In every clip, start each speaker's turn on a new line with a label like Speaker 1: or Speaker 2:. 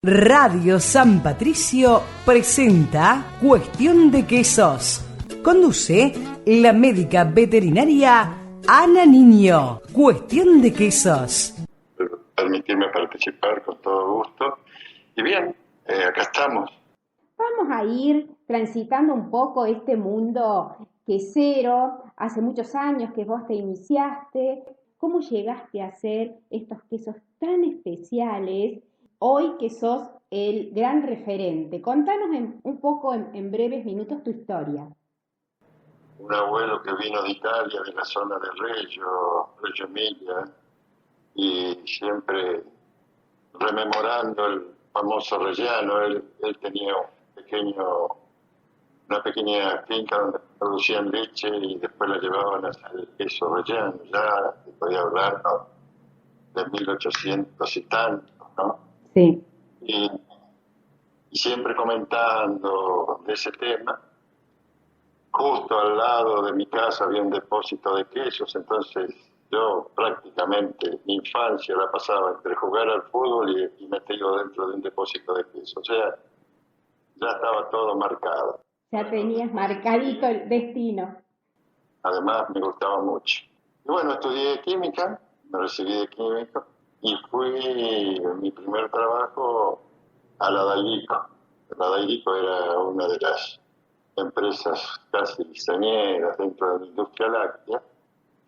Speaker 1: Radio San Patricio presenta Cuestión de Quesos. Conduce la médica veterinaria Ana Niño. Cuestión de Quesos.
Speaker 2: Permitirme participar con todo gusto. Y bien, acá estamos.
Speaker 3: Vamos a ir transitando un poco este mundo quesero. Hace muchos años que vos te iniciaste. ¿Cómo llegaste a hacer estos quesos tan especiales? Hoy que sos el gran referente. Contanos un poco en breves minutos tu historia.
Speaker 2: Un abuelo que vino de Italia, de la zona de Reggio Emilia, y siempre rememorando el famoso Reggiano. Él tenía una pequeña finca donde producían leche y después la llevaban a hacer el queso Reggiano. Ya te podía hablar, ¿no?, de 1800 y tantos, ¿no?
Speaker 3: Sí.
Speaker 2: Y siempre comentando de ese tema. Justo al lado de mi casa había un depósito de quesos, entonces yo prácticamente mi infancia la pasaba entre jugar al fútbol y metido dentro de un depósito de quesos. O sea, ya estaba todo marcado.
Speaker 3: Ya tenías marcadito el destino.
Speaker 2: Además me gustaba mucho. Y bueno, estudié química, me recibí de químico y fui mi primer trabajo a la Dailico. La Dailico era una de las empresas casi señeras dentro de la industria láctea,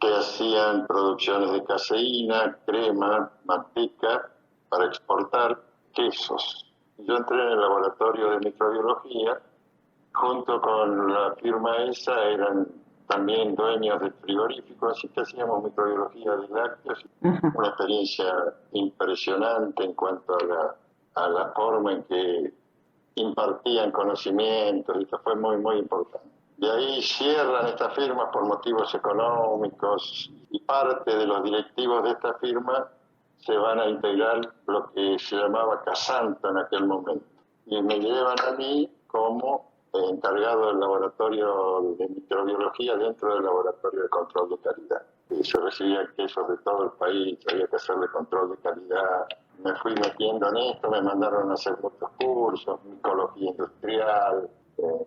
Speaker 2: que hacían producciones de caseína, crema, manteca para exportar quesos. Yo entré en el laboratorio de microbiología, junto con la firma esa eran también dueños del frigorífico, así que hacíamos microbiología de lácteos. Una experiencia impresionante en cuanto a la forma en que impartían conocimientos, y esto fue muy, muy importante. De ahí cierran estas firmas por motivos económicos y parte de los directivos de esta firma se van a integrar lo que se llamaba Casanto en aquel momento. Y me llevan a mí como encargado del laboratorio de microbiología dentro del laboratorio de control de calidad. Y se recibían quesos de todo el país, había que hacerle control de calidad. Me fui metiendo en esto, me mandaron a hacer muchos cursos, micología industrial,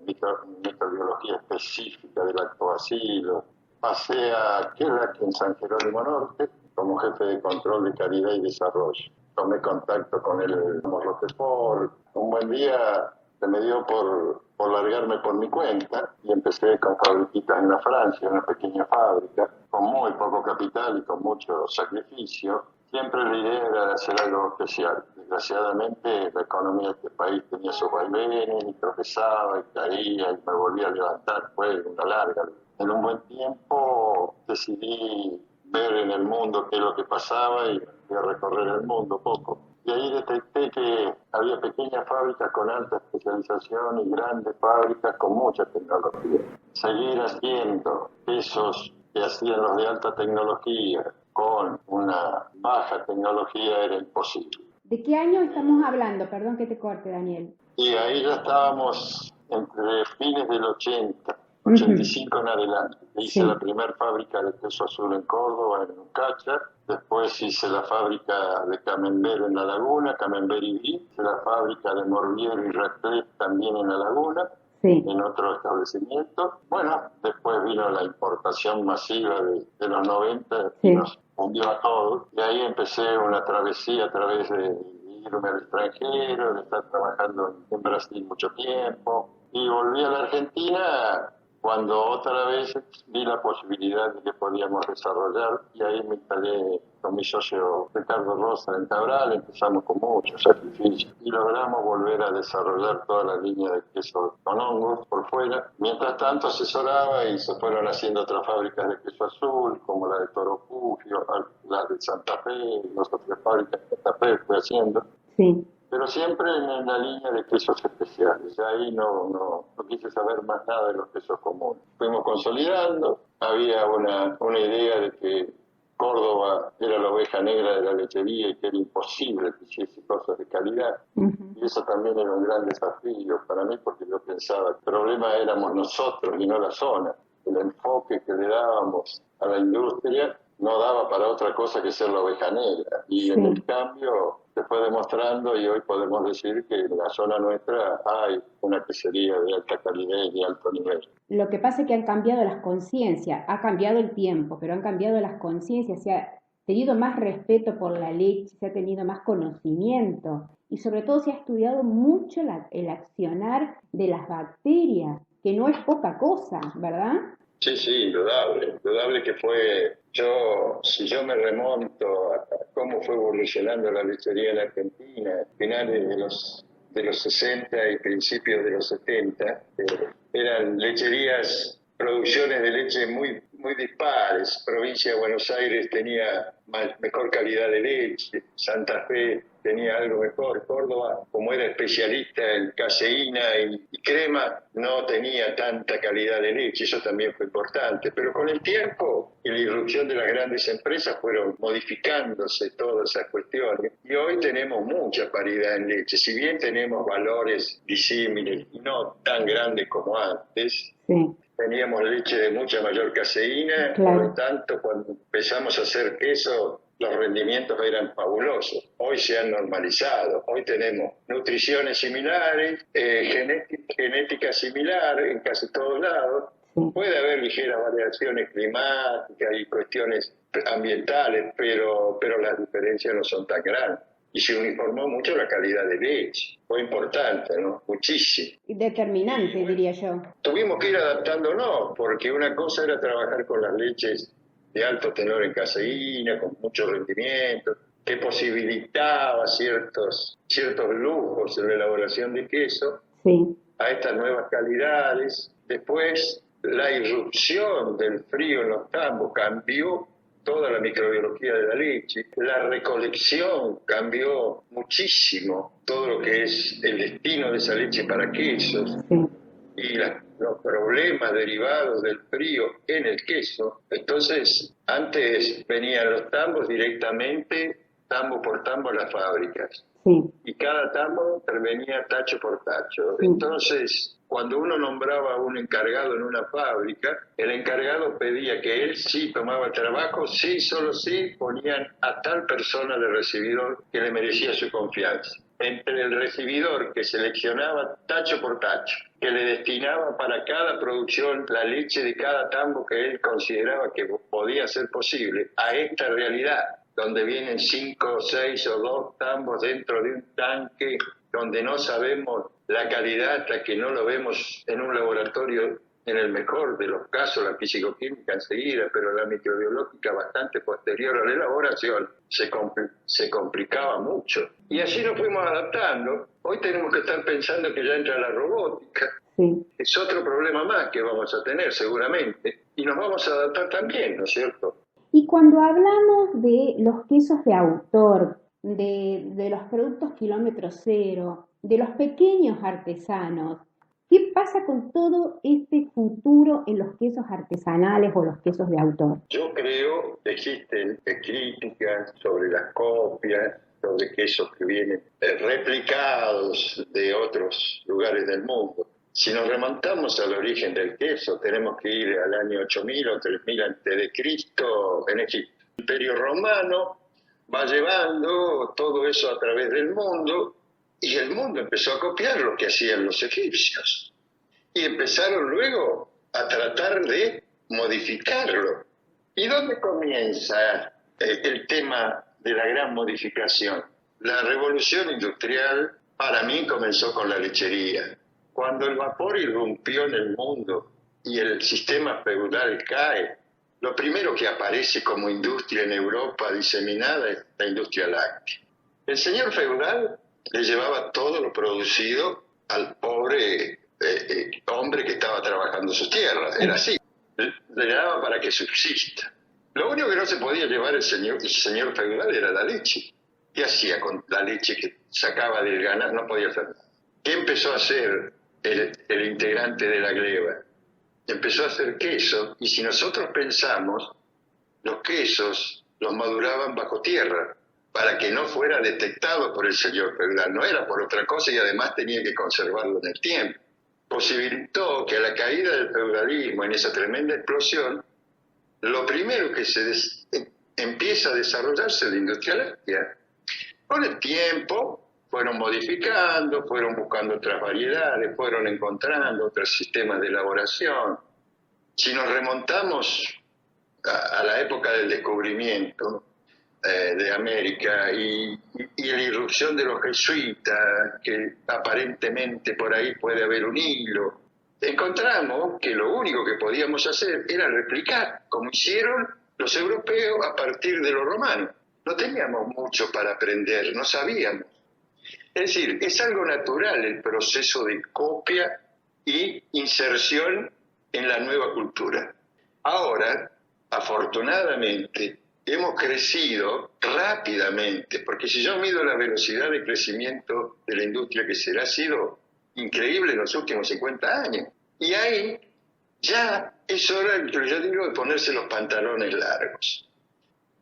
Speaker 2: microbiología específica del lactobacilo. Pasé a Quelac en San Jerónimo Norte como jefe de control de calidad y desarrollo. Tomé contacto con el Roquefort. Un buen día se me dio por largarme por mi cuenta y empecé con fabriquitas en la Francia, una pequeña fábrica, con muy poco capital y con mucho sacrificio. Siempre la idea era de hacer algo especial. Desgraciadamente la economía de este país tenía sus vaivenes, y tropezaba y caía y me volvía a levantar. Fue una larga. En un buen tiempo decidí ver en el mundo qué es lo que pasaba y fui a recorrer el mundo poco. Y ahí detecté que había pequeñas fábricas con alta especialización y grandes fábricas con mucha tecnología. Seguir haciendo quesos que hacían los de alta tecnología con una baja tecnología era imposible.
Speaker 3: ¿De qué año estamos hablando? Perdón que te corte, Daniel.
Speaker 2: Y ahí ya estábamos entre fines del 85 en adelante. Hice la primera fábrica de queso azul en Córdoba, en Ucacha. Después hice la fábrica de Camembert en La Laguna, Camembert y Brie. Hice la fábrica de Morbier y Raclette también en La Laguna, en otro establecimiento. Bueno, después vino la importación masiva de los 90 y nos hundió a todos. Y ahí empecé una travesía a través de irme al extranjero, de estar trabajando en Brasil mucho tiempo. Y volví a la Argentina cuando otra vez vi la posibilidad de que podíamos desarrollar, y ahí me instalé con mi socio Ricardo Rosa en Cabral. Empezamos con mucho sacrificio y logramos volver a desarrollar toda la línea de queso con hongos por fuera. Mientras tanto asesoraba y se fueron haciendo otras fábricas de queso azul, como la de Toro Fugio, la de Santa Fe, las otras fábricas de Santa Fe fui haciendo. Sí. Pero siempre en la línea de quesos especiales. Ahí no quise saber más nada de los quesos comunes. Fuimos consolidando. Había una idea de que Córdoba era la oveja negra de la lechería y que era imposible que hiciese cosas de calidad. Y eso también era un gran desafío para mí, porque yo pensaba que el problema éramos nosotros y no la zona. El enfoque que le dábamos a la industria no daba para otra cosa que ser la oveja negra. Y en el cambio se fue demostrando y hoy podemos decir que en la zona nuestra hay una quesería de alta calidad y de alto nivel.
Speaker 3: Lo que pasa es que han cambiado las conciencias, ha cambiado el tiempo, pero han cambiado las conciencias, se ha tenido más respeto por la leche, se ha tenido más conocimiento y sobre todo se ha estudiado mucho el accionar de las bacterias, que no es poca cosa, ¿verdad?
Speaker 2: Sí, sí, indudable que fue. Si yo me remonto a cómo fue evolucionando la lechería en Argentina, finales de los 60 y principios de los 70, eran lecherías, producciones de leche muy dispares. Provincia de Buenos Aires tenía mejor calidad de leche, Santa Fe tenía algo mejor, Córdoba, como era especialista en caseína y crema, no tenía tanta calidad de leche, eso también fue importante, pero con el tiempo y la irrupción de las grandes empresas fueron modificándose todas esas cuestiones y hoy tenemos mucha paridad en leche, si bien tenemos valores disímiles y no tan grandes como antes.
Speaker 3: Sí.
Speaker 2: Teníamos leche de mucha mayor caseína,
Speaker 3: claro.
Speaker 2: Por lo tanto, cuando empezamos a hacer queso, los rendimientos eran fabulosos. Hoy se han normalizado. Hoy tenemos nutriciones similares, genética similar en casi todos lados. Sí. Puede haber ligeras variaciones climáticas y cuestiones ambientales, pero las diferencias no son tan grandes. Y se uniformó mucho la calidad de leche. Fue importante, ¿no? Muchísimo.
Speaker 3: Determinante, diría yo.
Speaker 2: Tuvimos que ir adaptándonos, porque una cosa era trabajar con las leches de alto tenor en caseína, con mucho rendimiento, que posibilitaba ciertos lujos en la elaboración de queso, sí, a estas nuevas calidades. Después, la irrupción del frío en los tambos cambió toda la microbiología de la leche, la recolección cambió muchísimo todo lo que es el destino de esa leche para quesos, sí, y los problemas derivados del frío en el queso. Entonces, antes venían los tambos directamente, tambo por tambo a las fábricas. Sí. Y cada tambo intervenía tacho por tacho. Sí. Entonces, cuando uno nombraba a un encargado en una fábrica, el encargado pedía que él sí tomaba el trabajo, sí, solo sí, ponían a tal persona de recibidor que le merecía su confianza. Entre el recibidor que seleccionaba tacho por tacho, que le destinaba para cada producción la leche de cada tambo que él consideraba que podía ser posible, a esta realidad, donde vienen 5, 6 o 2 tambos dentro de un tanque, donde no sabemos la calidad hasta que no lo vemos en un laboratorio, en el mejor de los casos, la físico-química enseguida, pero la microbiológica bastante posterior a la elaboración, se complicaba mucho. Y así nos fuimos adaptando. Hoy tenemos que estar pensando que ya entra la robótica. Sí. Es otro problema más que vamos a tener seguramente. Y nos vamos a adaptar también, ¿no es cierto?
Speaker 3: Y cuando hablamos de los quesos de autor, de los productos kilómetro cero, de los pequeños artesanos, ¿qué pasa con todo este futuro en los quesos artesanales o los quesos de autor?
Speaker 2: Yo creo que existen críticas sobre las copias, sobre quesos que vienen replicados de otros lugares del mundo. Si nos remontamos al origen del queso, tenemos que ir al año 8000 o 3000 a.C. en Egipto. El Imperio Romano va llevando todo eso a través del mundo y el mundo empezó a copiar lo que hacían los egipcios. Y empezaron luego a tratar de modificarlo. ¿Y dónde comienza el tema de la gran modificación? La revolución industrial para mí comenzó con la lechería. Cuando el vapor irrumpió en el mundo y el sistema feudal cae, lo primero que aparece como industria en Europa diseminada es la industria láctea. El señor feudal le llevaba todo lo producido al pobre hombre que estaba trabajando sus tierras. Era así. Le daba para que subsista. Lo único que no se podía llevar el señor feudal era la leche. ¿Qué hacía con la leche que sacaba del ganado? No podía hacer nada. ¿Qué empezó a hacer el integrante de la gleba? Empezó a hacer queso, y si nosotros pensamos, los quesos los maduraban bajo tierra para que no fuera detectado por el señor feudal. No era por otra cosa y además tenía que conservarlo en el tiempo. Posibilitó que a la caída del feudalismo, en esa tremenda explosión, lo primero que se empieza a desarrollarse la industria láctea. Con el tiempo fueron modificando, fueron buscando otras variedades, fueron encontrando otros sistemas de elaboración. Si nos remontamos a la época del descubrimiento de América y la irrupción de los jesuitas, que aparentemente por ahí puede haber un hilo, encontramos que lo único que podíamos hacer era replicar, como hicieron los europeos a partir de los romanos. No teníamos mucho para aprender, no sabíamos. Es decir, es algo natural el proceso de copia y inserción en la nueva cultura. Ahora, afortunadamente, hemos crecido rápidamente, porque si yo mido la velocidad de crecimiento de la industria que ha sido increíble en los últimos 50 años. Y ahí ya es hora, yo digo, de ponerse los pantalones largos.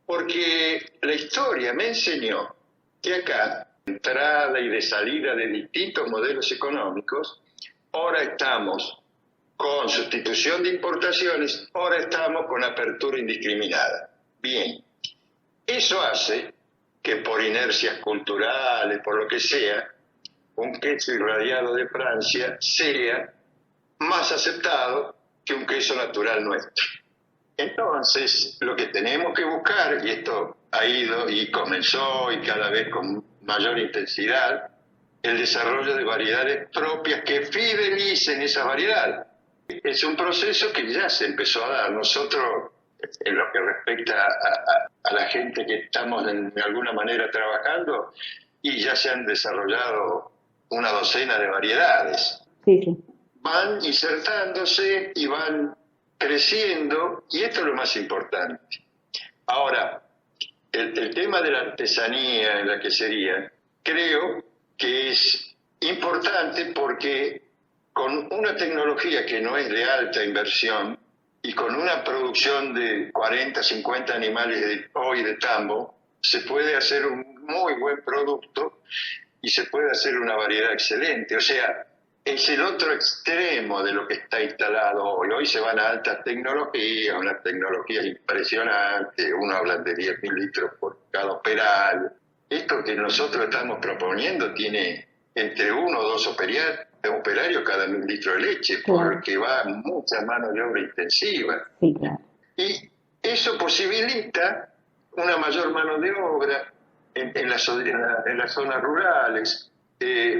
Speaker 2: Porque la historia me enseñó que acá, de entrada y de salida de distintos modelos económicos, ahora estamos con sustitución de importaciones, ahora estamos con apertura indiscriminada. Bien, eso hace que por inercias culturales, por lo que sea, un queso irradiado de Francia sea más aceptado que un queso natural nuestro. Entonces, lo que tenemos que buscar, y esto ha ido y comenzó y cada vez con mayor intensidad, el desarrollo de variedades propias que fidelicen esa variedad. Es un proceso que ya se empezó a dar. Nosotros, en lo que respecta a la gente que estamos de alguna manera trabajando, y ya se han desarrollado una docena de variedades.
Speaker 3: Sí.
Speaker 2: Van insertándose y van creciendo, y esto es lo más importante. Ahora, el tema de la artesanía en la quesería, creo que es importante porque con una tecnología que no es de alta inversión y con una producción de 40, 50 animales hoy de tambo, se puede hacer un muy buen producto y se puede hacer una variedad excelente. O sea, es el otro extremo de lo que está instalado hoy. Hoy se van a altas tecnologías, unas tecnologías impresionantes, uno habla de 10.000 litros por cada operario. Esto que nosotros estamos proponiendo tiene entre 1 o 2 operarios cada 1.000 litros de leche, porque va mucha mano de obra intensiva.
Speaker 3: Sí, claro.
Speaker 2: Y eso posibilita una mayor mano de obra en las zonas rurales,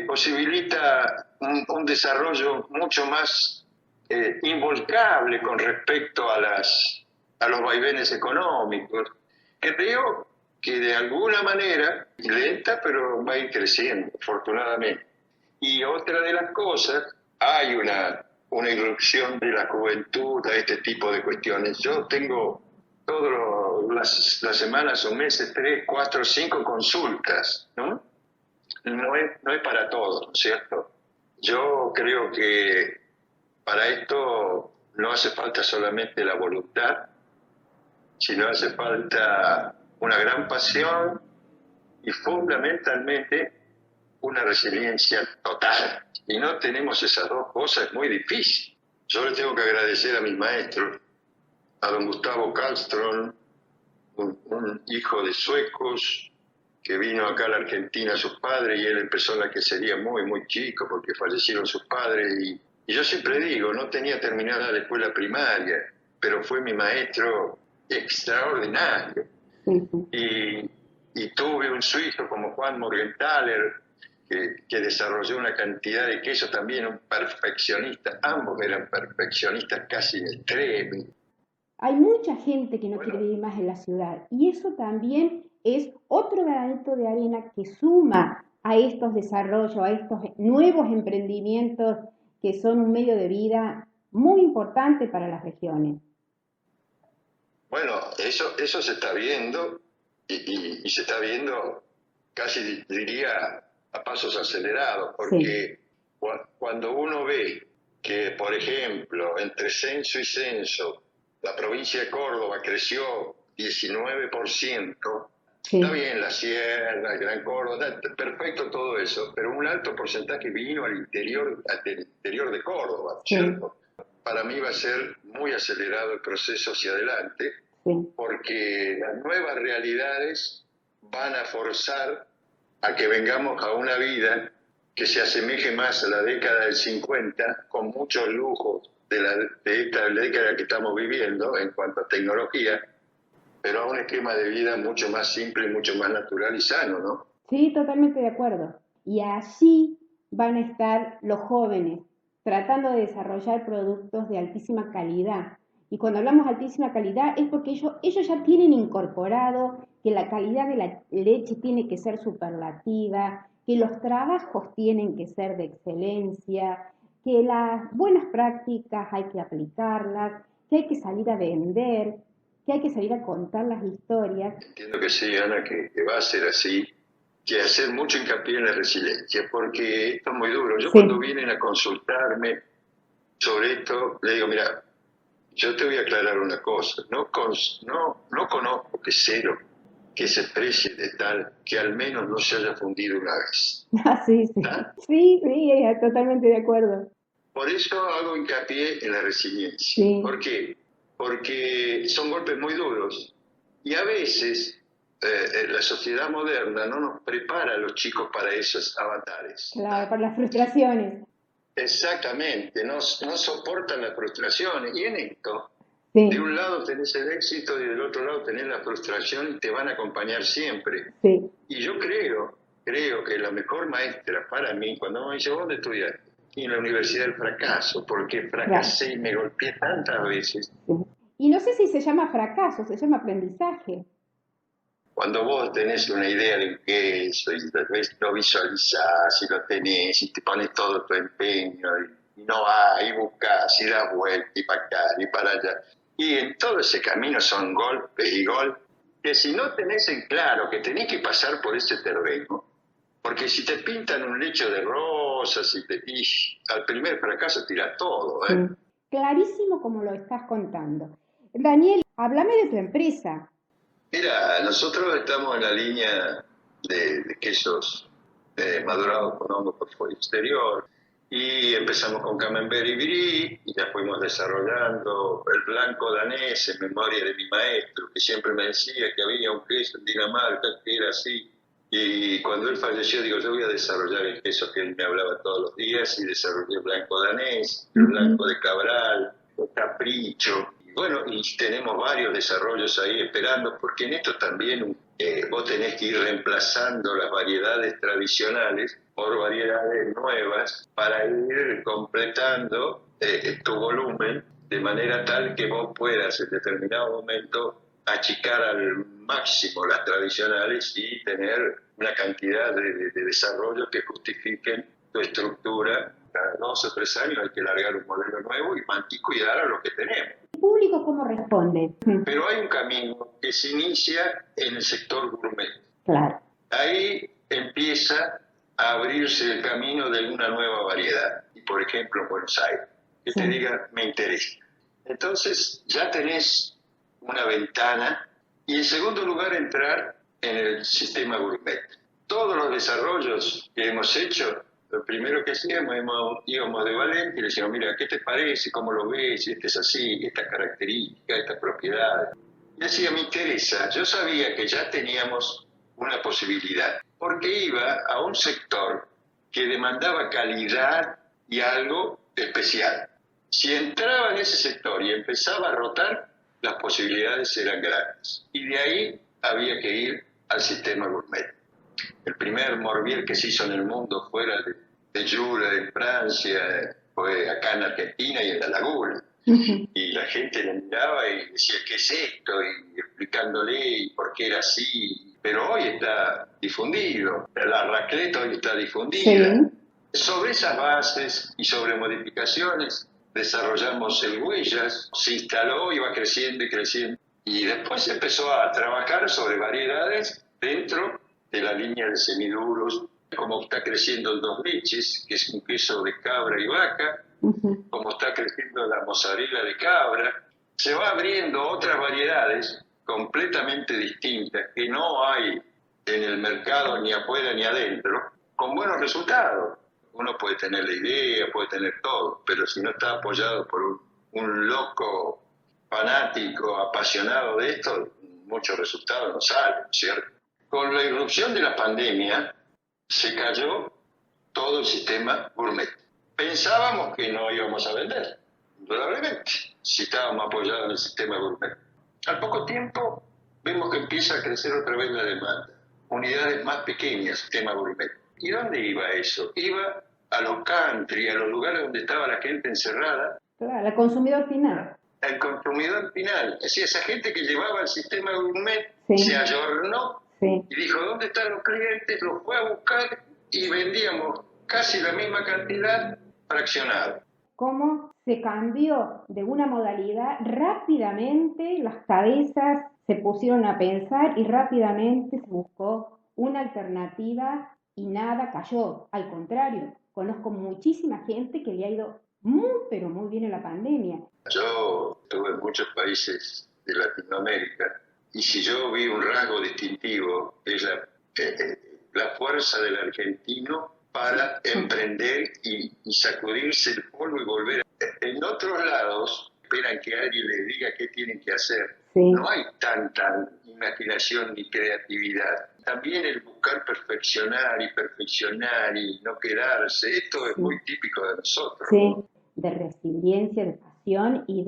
Speaker 2: posibilita un desarrollo mucho más involcable con respecto a los vaivenes económicos, que creo que de alguna manera, lenta, pero va a ir creciendo, afortunadamente. Y otra de las cosas, hay una irrupción de la juventud a este tipo de cuestiones. Yo tengo todas las semanas o meses 3, 4, 5 consultas, ¿no? No es para todos, ¿no es cierto? Yo creo que para esto no hace falta solamente la voluntad, sino hace falta una gran pasión y fundamentalmente una resiliencia total. Y no tenemos esas dos cosas, es muy difícil. Yo le tengo que agradecer a mis maestros, a don Gustavo Karlström, un hijo de suecos, que vino acá a la Argentina a sus padres, y él empezó la quesería muy, muy chico porque fallecieron sus padres. Y yo siempre digo, no tenía terminada la escuela primaria, pero fue mi maestro extraordinario. Y tuve un suizo como Juan Morgenthaler, que desarrolló una cantidad de quesos, también un perfeccionista. Ambos eran perfeccionistas casi en extremo.
Speaker 3: Hay mucha gente que no quiere vivir más en la ciudad, y eso también es otro granito de arena que suma a estos desarrollos, a estos nuevos emprendimientos que son un medio de vida muy importante para las regiones.
Speaker 2: Bueno, eso se está viendo y se está viendo casi, diría, a pasos acelerados, porque sí, cuando uno ve que, por ejemplo, entre censo y censo, la provincia de Córdoba creció 19%, sí, está bien, la Sierra, el Gran Córdoba, perfecto todo eso, pero un alto porcentaje vino al interior de Córdoba, ¿cierto? Sí. Para mí va a ser muy acelerado el proceso hacia adelante,
Speaker 3: Sí.
Speaker 2: porque las nuevas realidades van a forzar a que vengamos a una vida que se asemeje más a la década del 50, con muchos lujos de esta década que estamos viviendo en cuanto a tecnología, pero a un esquema de vida mucho más simple, mucho más natural y sano, ¿no?
Speaker 3: Sí, totalmente de acuerdo. Y allí van a estar los jóvenes tratando de desarrollar productos de altísima calidad. Y cuando hablamos de altísima calidad es porque ellos ya tienen incorporado que la calidad de la leche tiene que ser superlativa, que los trabajos tienen que ser de excelencia, que las buenas prácticas hay que aplicarlas, que hay que salir a vender, que hay que salir a contar las historias.
Speaker 2: Entiendo que sí, Ana, que va a ser así, que hacer mucho hincapié en la resiliencia, porque esto es muy duro. Yo cuando vienen a consultarme sobre esto, le digo, mira, yo te voy a aclarar una cosa, no conozco que cero que se precie de tal que al menos no se haya fundido una vez.
Speaker 3: Ah, sí, sí.
Speaker 2: ¿Ah?
Speaker 3: Sí, totalmente de acuerdo.
Speaker 2: Por eso hago hincapié en la resiliencia.
Speaker 3: Sí.
Speaker 2: ¿Por qué? Porque son golpes muy duros y a veces la sociedad moderna no nos prepara a los chicos para esos avatares.
Speaker 3: Claro, para las frustraciones.
Speaker 2: Exactamente, no soportan las frustraciones. Y en esto,
Speaker 3: Sí.
Speaker 2: de un lado tenés el éxito y del otro lado tenés la frustración y te van a acompañar siempre.
Speaker 3: Sí.
Speaker 2: Y yo creo que la mejor maestra para mí, cuando me dice, ¿dónde estudiaste? Y en la Universidad del Fracaso, porque fracasé y me golpeé tantas veces.
Speaker 3: Sí. Y no sé si se llama fracaso, se llama aprendizaje.
Speaker 2: Cuando vos tenés una idea de eso y lo visualizás y lo tenés y te pones todo tu empeño y no hay, y buscas y das vuelta y para acá y para allá. Y en todo ese camino son golpes y golpes que si no tenés en claro que tenés que pasar por ese terreno, porque si te pintan un lecho de rosas y al primer fracaso tira todo, ¿eh?
Speaker 3: Sí. Clarísimo como lo estás contando. Daniel, háblame de tu empresa.
Speaker 2: Mira, nosotros estamos en la línea de quesos madurados con hongo por fuera exterior y empezamos con Camembert y Brie y ya fuimos desarrollando el blanco danés en memoria de mi maestro que siempre me decía que había un queso en Dinamarca que era así y cuando él falleció digo yo voy a desarrollar el queso que él me hablaba todos los días y desarrollé el blanco danés, el blanco de Cabral, el capricho. Bueno, y tenemos varios desarrollos ahí esperando, porque en esto también vos tenés que ir reemplazando las variedades tradicionales por variedades nuevas para ir completando tu volumen de manera tal que vos puedas en determinado momento achicar al máximo las tradicionales y tener una cantidad de desarrollos que justifiquen tu estructura. Cada 2 o 3 años hay que largar un modelo nuevo y cuidar a lo que tenemos.
Speaker 3: ¿El público cómo responde?
Speaker 2: Pero hay un camino que se inicia en el sector gourmet.
Speaker 3: Claro.
Speaker 2: Ahí empieza a abrirse el camino de una nueva variedad. Y por ejemplo, en Buenos Aires, que te diga, me interesa. Entonces ya tenés una ventana y en segundo lugar entrar en el sistema gourmet. Todos los desarrollos que hemos hecho, lo primero que hacíamos, íbamos de valente y le decíamos, mira, ¿qué te parece? ¿Cómo lo ves? Este es así, esta característica, esta propiedad. Y decía, me interesa. Yo sabía que ya teníamos una posibilidad, porque iba a un sector que demandaba calidad y algo especial. Si entraba en ese sector y empezaba a rotar, las posibilidades eran grandes. Y de ahí había que ir al sistema gourmet. El primer Morbier que se hizo en el mundo fuera de Jura, en Francia, fue acá en Argentina y en La Laguna. Y la gente le miraba y decía, ¿qué es esto? Y explicándole por qué era así. Pero hoy está difundido, la raclette hoy está difundida. Sí. Sobre esas bases y sobre modificaciones desarrollamos el Huellas, se instaló, iba creciendo y creciendo. Y después se empezó a trabajar sobre variedades dentro de la línea de semiduros, como está creciendo el Dos Leches, que es un queso de cabra y vaca, como está creciendo la mozzarella de cabra. Se va abriendo otras variedades completamente distintas que no hay en el mercado ni afuera ni adentro, con buenos resultados. Uno puede tener la idea, puede tener todo, pero si no está apoyado por un loco fanático, apasionado de esto, muchos resultados no salen, ¿cierto? Con la irrupción de la pandemia se cayó todo el sistema gourmet. Pensábamos que no íbamos a vender, indudablemente, si estábamos apoyados en el sistema gourmet. Al poco tiempo vemos que empieza a crecer otra vez la demanda. Unidades más pequeñas, sistema gourmet. ¿Y dónde iba eso? Iba a los country, a los lugares donde estaba la gente encerrada.
Speaker 3: Claro, al consumidor final.
Speaker 2: Al consumidor final. Es decir, esa gente que llevaba el sistema gourmet se ayornó y dijo, ¿dónde están los clientes? Los fue a buscar y vendíamos casi la misma cantidad fraccionada.
Speaker 3: ¿Cómo se cambió de una modalidad? Rápidamente las cabezas se pusieron a pensar y rápidamente se buscó una alternativa y nada cayó. Al contrario, conozco muchísima gente que le ha ido muy, pero muy bien en la pandemia.
Speaker 2: Yo estuve en muchos países de Latinoamérica y si yo vi un rasgo distintivo es la fuerza del argentino para emprender y sacudirse el polvo y volver. En otros lados esperan que alguien les diga qué tienen que hacer. No hay tanta imaginación ni creatividad. También el buscar perfeccionar y no quedarse, esto es muy típico de nosotros.
Speaker 3: Sí, de resiliencia, de pasión y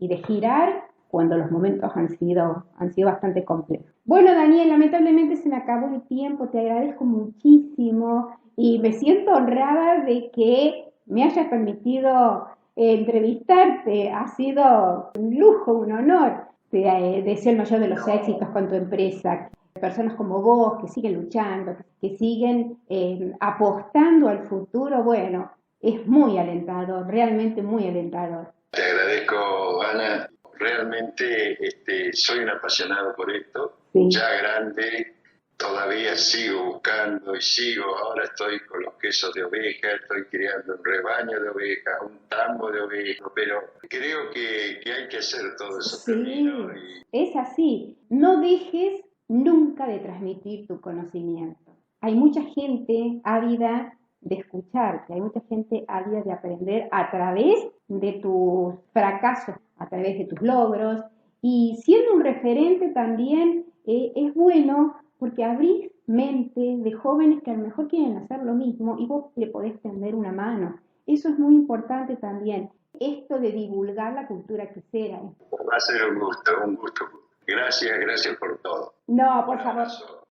Speaker 3: de girar cuando los momentos han sido bastante complejos. Bueno, Daniel, lamentablemente se me acabó el tiempo, te agradezco muchísimo y me siento honrada de que me hayas permitido entrevistarte. Ha sido un lujo, un honor. Te deseo el mayor de los éxitos con tu empresa. Personas como vos que siguen luchando, que siguen apostando al futuro, bueno, es muy alentador, realmente muy alentador.
Speaker 2: Te agradezco, Ana. Realmente soy un apasionado por esto. Ya grande, todavía sigo buscando y ahora estoy con los quesos de oveja, estoy criando un rebaño de ovejas, un tambo de ovejas, pero creo que hay que hacer todo eso.
Speaker 3: Es así. No dejes nunca de transmitir tu conocimiento. Hay mucha gente ávida de escucharte, hay mucha gente ávida de aprender a través de tus fracasos, a través de tus logros, y siendo un referente también es bueno porque abrís mente de jóvenes que a lo mejor quieren hacer lo mismo y vos le podés tender una mano. Eso es muy importante también, esto de divulgar la cultura quesera.
Speaker 2: Va a ser un gusto. Gracias por todo.
Speaker 3: No, por favor.